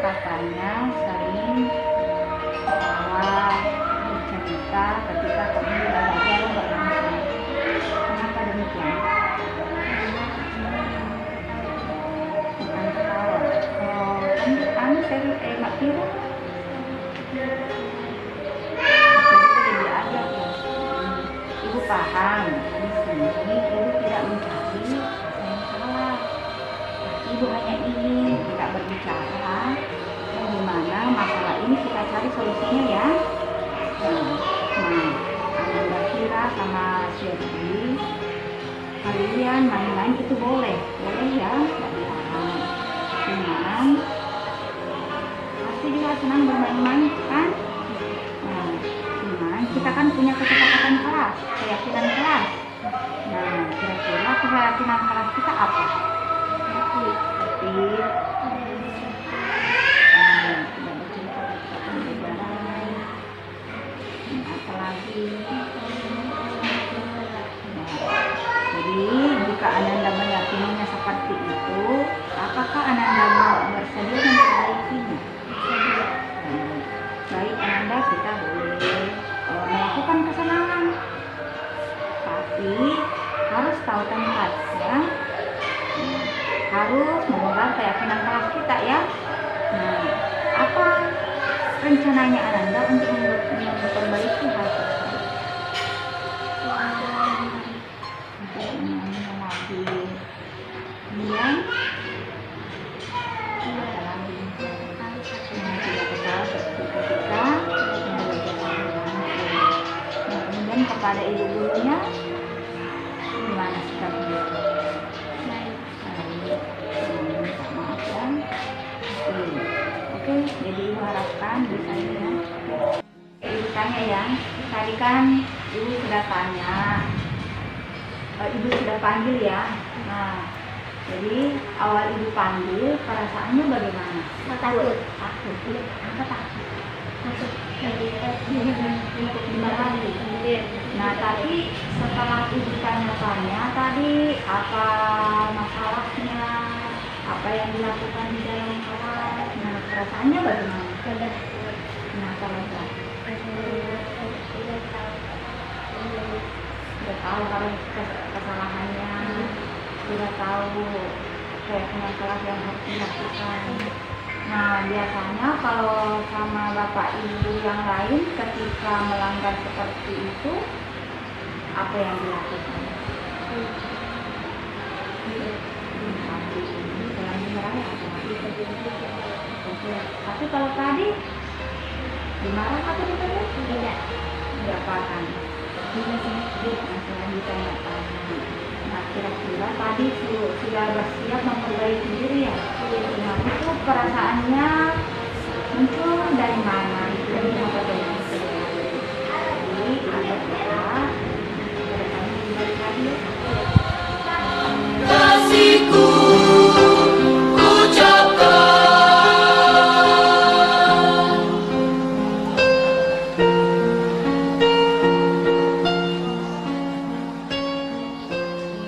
katanya sering ketawa, bercerita ketika kamu belajar nggak langsung. Kenapa demikian? Bukan ketawa. Oh, kamu serius Mak Kira? Jadi aja ya. Ibu paham di sini ibu tidak mencari yang salah. Ibu hanya ingin kita berbicara bagaimana masalah ini kita cari solusinya ya. Nah, Ananda Kira sama Sherly, kalian main-main itu boleh ya, nggak dilarang. Cuman pasti juga senang bermain-main kan? Nah, cuman kita kan punya kesepakatan kelas, keyakinan kelas. Nah, kira-kira keyakinan kelas kita apa? Jadi jika Ananda meyakininya seperti itu, apakah Ananda bersedia memperbaikinya? Baik Ananda, kita boleh melakukan kesenangan, tapi harus tahu tempat ya. Harus memegang keyakinan kelas kita ya. Nah, apa rencananya Ananda untuk memperbaiki hal tersebut? Kemudian kepada ibu gurunya gimana sikapnya? Maaf ya. Oke, jadi ibu harapkan bisa ya. Ibu tanya ya, tadi kan ibu sudah tanya, ibu sudah panggil ya. Nah, jadi awal ibu panggil perasaannya bagaimana? Takut. Takut. Apa takut? Takut. Untuk dimarahi. Nah, tapi setelah ibu tanya-tanya tadi apa masalahnya, apa yang dilakukan di dalam kelas, nah perasaannya bagaimana? Nah, kalau sudah tahu kalau kesalahannya, sudah tahu keyakinan kelas yang harus dilakukan. Nah, biasanya kalau sama bapak ibu yang lain ketika melanggar seperti itu, apa yang dilakukan? Selain dimarahi apa? Tapi kalau tadi dimarah atau ditegur? Tidak. Diapakan? Selain ditanya-tanya. Nah, kira-kira tadi sudah bersiap memperbaiki diri ya? Nah, itu perasaannya muncul dari mana? Dari memperbaiki diri. Jadi ada kita kedepannya kembali lagi ya. Kasihku ucapkan.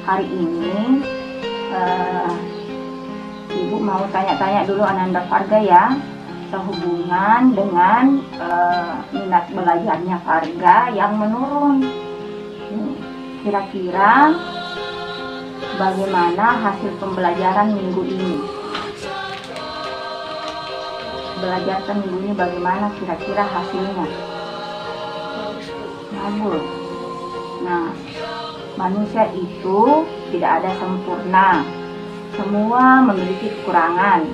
Hari ini Ibu mau tanya-tanya dulu Ananda Varga ya, sehubungan dengan minat belajarnya Varga yang menurun. Kira-kira bagaimana hasil pembelajaran minggu ini? Belajar minggu ini bagaimana kira-kira hasilnya? Bagus. Nah, manusia itu tidak ada sempurna. Semua memiliki kekurangan.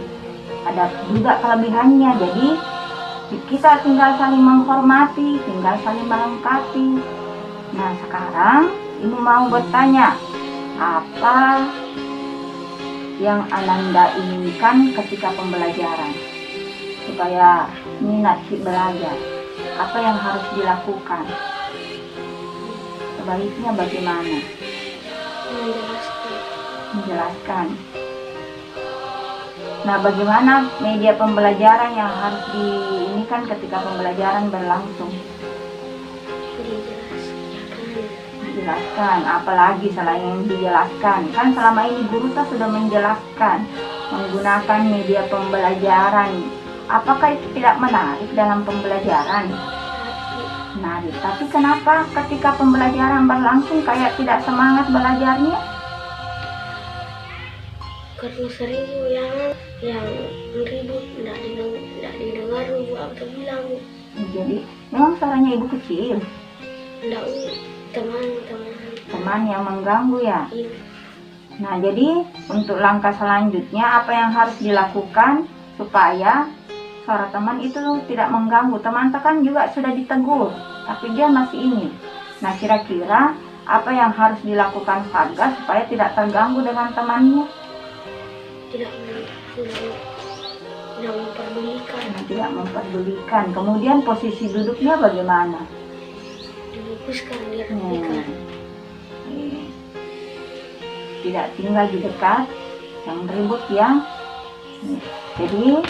Ada juga kelebihannya. Jadi kita tinggal saling menghormati, tinggal saling melengkapi. Nah, sekarang Ibu mau bertanya, apa yang Ananda inginkan ketika pembelajaran supaya minat belajar? Apa yang harus dilakukan? Sebaiknya bagaimana? Menjelaskan. Nah, bagaimana media pembelajaran yang harus diinikan ketika pembelajaran berlangsung? Dijelaskan, apalagi selain yang dijelaskan. Kan selama ini guru sudah menjelaskan menggunakan media pembelajaran Apakah itu tidak menarik dalam pembelajaran? Menarik. Tapi kenapa ketika pembelajaran berlangsung kayak tidak semangat belajarnya? Karena sering yang ribut, tidak didengar ibu apa bilang. Jadi memang suaranya ibu kecil, Tidak teman yang mengganggu ya. Iya. Nah, jadi untuk langkah selanjutnya apa yang harus dilakukan supaya suara teman itu tidak mengganggu? Teman kan juga sudah ditegur, tapi dia masih ini. Nah, kira-kira apa yang harus dilakukan Farga supaya tidak terganggu dengan temannya? Tidak memperdulikan. Nah, tidak memperdulikan. Kemudian posisi duduknya bagaimana? Diluruskan, dirapikan. Tidak tinggal di dekat yang ribut ya. Jadi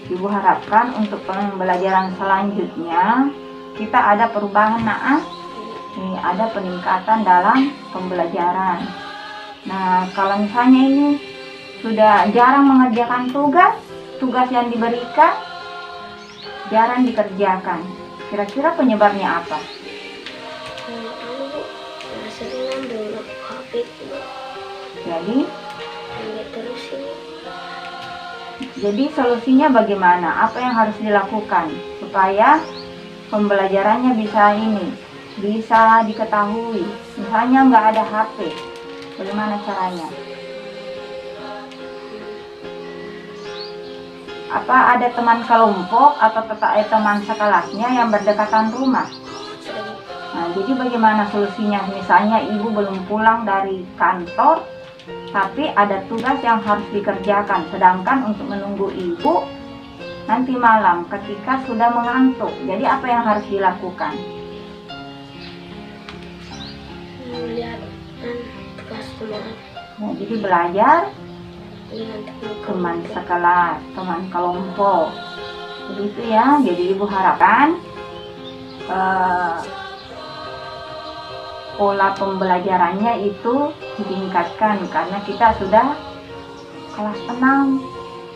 ibu harapkan untuk pembelajaran selanjutnya kita ada perubahan ada peningkatan dalam pembelajaran. Nah, kalau misalnya ini sudah jarang mengerjakan tugas yang diberikan jarang dikerjakan, kira-kira penyebabnya apa? Sering ambil HP jadi solusinya bagaimana? Apa yang harus dilakukan supaya pembelajarannya bisa diketahui? Misalnya nggak ada HP, bagaimana caranya? Apa ada teman kelompok atau teman sekelasnya yang berdekatan rumah? Nah, jadi bagaimana solusinya? Misalnya ibu belum pulang dari kantor, tapi ada tugas yang harus dikerjakan. Sedangkan untuk menunggu ibu nanti malam ketika sudah mengantuk. Jadi apa yang harus dilakukan? melihat tugas teman. Nah, jadi belajar Dengan teman sekelas, teman kelompok. Begitu ya. Jadi ibu harapkan pola pembelajarannya itu ditingkatkan karena kita sudah kelas 6,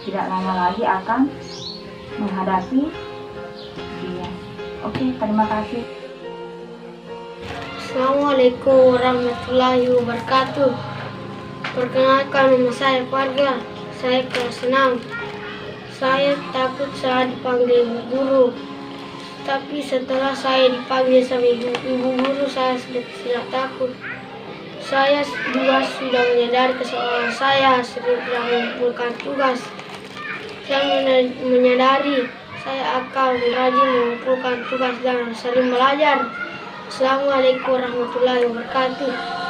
tidak lama lagi akan menghadapi dia. Oke, terima kasih. Assalamualaikum warahmatullahi wabarakatuh. Perkenalkan, nama saya Farga. Saya kelas 6. Saya takut saat dipanggil ibu guru. Tapi setelah saya dipanggil sama ibu guru, saya sudah tidak takut. Saya juga sudah menyadari kesalahan saya sering tidak mengumpulkan tugas. Saya menyadari saya akan rajin mengumpulkan tugas dan sering belajar. Assalamualaikum warahmatullahi wabarakatuh.